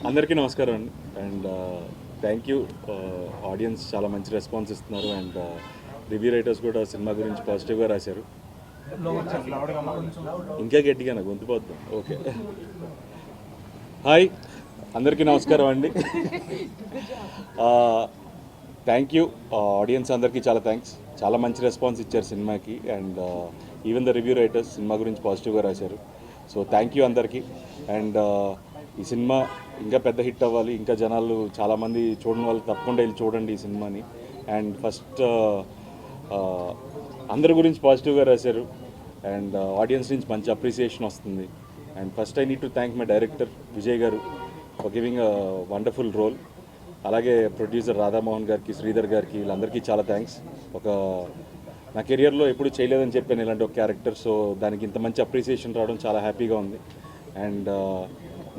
అందరికీ నమస్కారం అండి. And thank you. ఆడియన్స్ చాలా మంచి రెస్పాన్స్ ఇస్తున్నారు. అండ్ రివ్యూ రైటర్స్ కూడా సినిమా గురించి పాజిటివ్గా రాశారు. ఇంకా గట్టిగా నాకు గొంతుపోద్దాం. ఓకే, హాయ్ అందరికీ నమస్కారం అండి. థ్యాంక్ యూ ఆడియన్స్ అందరికీ చాలా థ్యాంక్స్. చాలా మంచి రెస్పాన్స్ ఇచ్చారు సినిమాకి. And even the review writers cinema గురించి పాజిటివ్గా రాశారు. సో థ్యాంక్ యూ అందరికీ. అండ్ ఈ సినిమా ఇంకా పెద్ద హిట్ అవ్వాలి, ఇంకా జనాలు చాలామంది చూడని వాళ్ళు తప్పకుండా వెళ్ళి చూడండి ఈ సినిమాని. అండ్ ఫస్ట్ అందరి గురించి పాజిటివ్గా రాశారు. అండ్ ఆడియన్స్ నుంచి మంచి అప్రిసియేషన్ వస్తుంది. And first I need to thank my director Vijay garu for giving a wonderful role. అలాగే ప్రొడ్యూసర్ రాధామోహన్ గారికి, శ్రీధర్ గారికి, వీళ్ళందరికీ చాలా థ్యాంక్స్. నా కెరియర్లో ఎప్పుడు చేయలేదని చెప్పాను ఇలాంటి ఒక క్యారెక్టర్. సో దానికి ఇంత మంచి అప్రిసియేషన్ రావడం చాలా హ్యాపీగా ఉంది. అండ్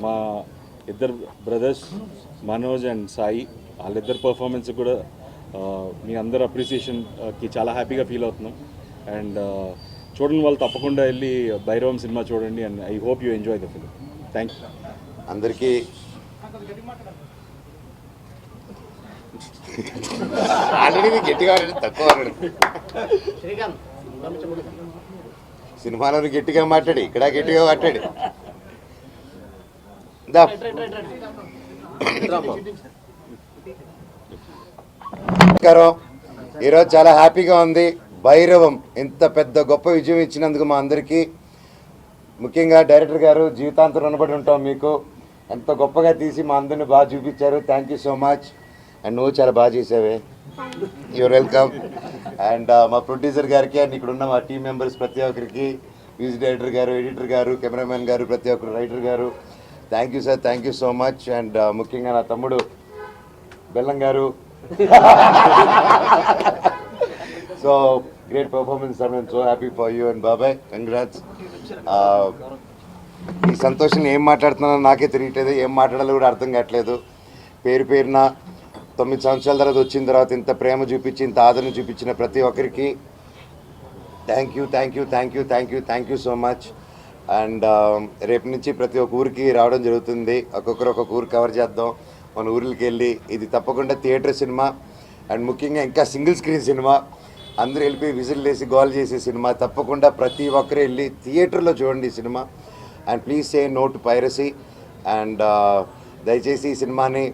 మా ఇద్దరు బ్రదర్స్ మనోజ్ అండ్ సాయి, వాళ్ళిద్దరు పర్ఫార్మెన్స్ కూడా మీ అందరు అప్రిసియేషన్కి చాలా హ్యాపీగా ఫీల్ అవుతున్నాం. అండ్ చూడండి వాళ్ళు తప్పకుండా వెళ్ళి భైరవం సినిమా చూడండి. And I hope you enjoy the film. Thank you అందరికీ. ఆల్రెడీ గట్టిగా తక్కువ సినిమాలో గట్టిగా మాట్లాడి, ఇక్కడ గట్టిగా మాట్లాడి. నమస్కారం. ఈరోజు చాలా హ్యాపీగా ఉంది. భైరవం ఇంత పెద్ద గొప్ప విజయం ఇచ్చినందుకు మా అందరికీ, ముఖ్యంగా డైరెక్టర్ గారు జీవితాంతం రుణపడి ఉంటాం మీకు. ఎంత గొప్పగా తీసి మా అందరిని బాగా చూపించారు. Thank you so much. And నువ్వు చాలా బాగా చేసావే. Your welcome. అండ్ మా ప్రొడ్యూసర్ గారికి, అండ్ ఇక్కడ ఉన్న మా టీం మెంబర్స్ ప్రతి ఒక్కరికి, music director garu, editor garu, cameraman garu, ప్రతి ఒక్కరు, writer garu, thank you sir. Thank you so much. And ముఖ్యంగా నా తమ్ముడు Bellam garu. So great performance sir. I'm so happy for you and బాబాయ్, కంగ్రాట్స్. ఈ సంతోషం ఏం మాట్లాడుతున్నానో నాకే తెలియట్లేదు, ఏం మాట్లాడాలో కూడా అర్థం కావట్లేదు. పేరు పేరున 9 సంవత్సరాల తర్వాత వచ్చిన తర్వాత ఇంత ప్రేమ చూపించి, ఇంత ఆదరణ చూపించిన ప్రతి ఒక్కరికి thank you, thank you, thank you, thank you, thank you so much. And రేపు నుంచి ప్రతి ఒక్క ఊరికి రావడం జరుగుతుంది. ఒక్కొక్కరు ఒక్కొక్క ఊరు కవర్ చేద్దాం. మన ఊరికి వెళ్ళి, ఇది తప్పకుండా థియేటర్ సినిమా. అండ్ ముఖ్యంగా ఇంకా సింగిల్ స్క్రీన్ సినిమా. అందరూ వెళ్ళిపోయి విజిల్ వేసి గోల్ చేసే సినిమా. తప్పకుండా ప్రతి ఒక్కరు వెళ్ళి థియేటర్లో చూడండి ఈ సినిమా. And please say no to piracy. And దయచేసి ఈ సినిమాని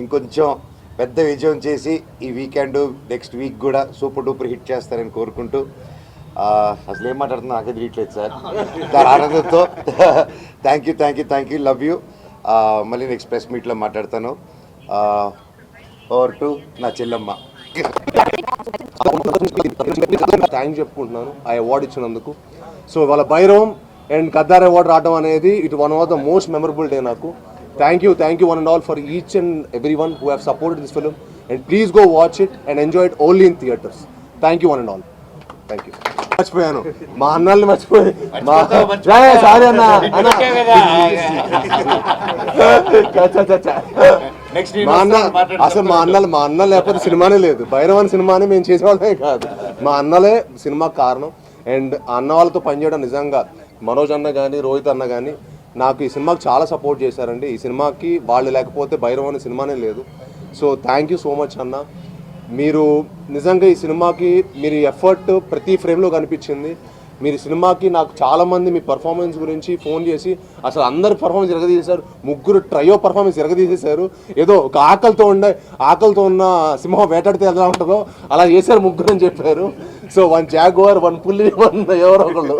ఇంకొంచెం పెద్ద విజయం చేసి ఈ వీకెండ్, నెక్స్ట్ వీక్ కూడా సూపర్ డూపర్ హిట్ చేస్తారని కోరుకుంటూ, అసలు ఏం మాట్లాడుతున్నా నాకే తెలియట్లేదు సార్. దాని ఆనందంతో thank you, thank you, thank you, love you. మళ్ళీ నెక్స్ట్ ప్రెస్ మీట్లో మాట్లాడతాను. ఓవర్ టు నా చెల్లమ్మ. థ్యాంక్స్ చెప్పుకుంటున్నాను ఆ అవార్డు ఇచ్చినందుకు. సో వాళ్ళ భైరవం అండ్ గద్దార్ అవార్డు రావడం అనేది it one of the most memorable day నాకు. Thank you one and all for each and everyone who have supported this film, and please go watch it and enjoy it only in theaters. Thank you one and all. Thank you. మర్చిపోయాను మా అన్నల్ని, మర్చిపోయి sorry అన్న. మా అన్న అసలు మా అన్న లేకపోతే సినిమానే లేదు. భైరవన్ సినిమాని మేము చేసేవాళ్ళమే కాదు, మా అన్నలే సినిమాకి కారణం. అండ్ అన్న వాళ్ళతో పనిచేయడం నిజంగా మనోజ్ అన్న కానీ, రోహిత్ అన్న కానీ నాకు ఈ సినిమాకి చాలా సపోర్ట్ చేశారండి. ఈ సినిమాకి వాళ్ళు లేకపోతే భైరవ్ అనే సినిమానే లేదు. So thank you so much అన్న. మీరు నిజంగా ఈ సినిమాకి మీరు ఎఫర్ట్ ప్రతి ఫ్రేమ్లో కనిపించింది. మీరు సినిమాకి నాకు చాలామంది మీ పర్ఫార్మెన్స్ గురించి ఫోన్ చేసి అసలు అందరి పర్ఫార్మెన్స్ ఎరగదీసేశారు. ముగ్గురు ట్రయో పర్ఫార్మెన్స్ ఎరగదీసేశారు. ఏదో ఒక ఆకలితో ఉన్న సింహం వేటాడితే ఎలా ఉంటుందో అలా చేశారు ముగ్గురు అని చెప్పారు. సో 1 జాగ్వార్, 1 పులి, 1 ఎవరో ఒకళ్ళు.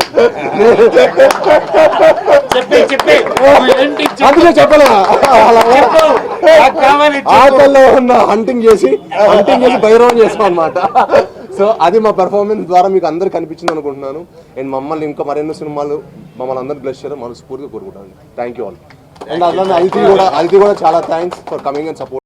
అందుకే చెప్పలేదా, ఆకల్లో ఉన్న హంటింగ్ చేసి భైరవం చేసాం అనమాట. సో అది మా పెర్ఫార్మెన్స్ ద్వారా మీకు అందరు కనిపించింది అనుకుంటున్నాను. అండ్ మమ్మల్ని ఇంకా మరెన్నో సినిమాలు మమ్మల్ని అందరూ బ్లెస్ చేయడం మనస్ఫూర్తిగా కోరుకుంటాను. Thank you all. అండ్ అలానే అదితి కూడా చాలా thanks for coming and support.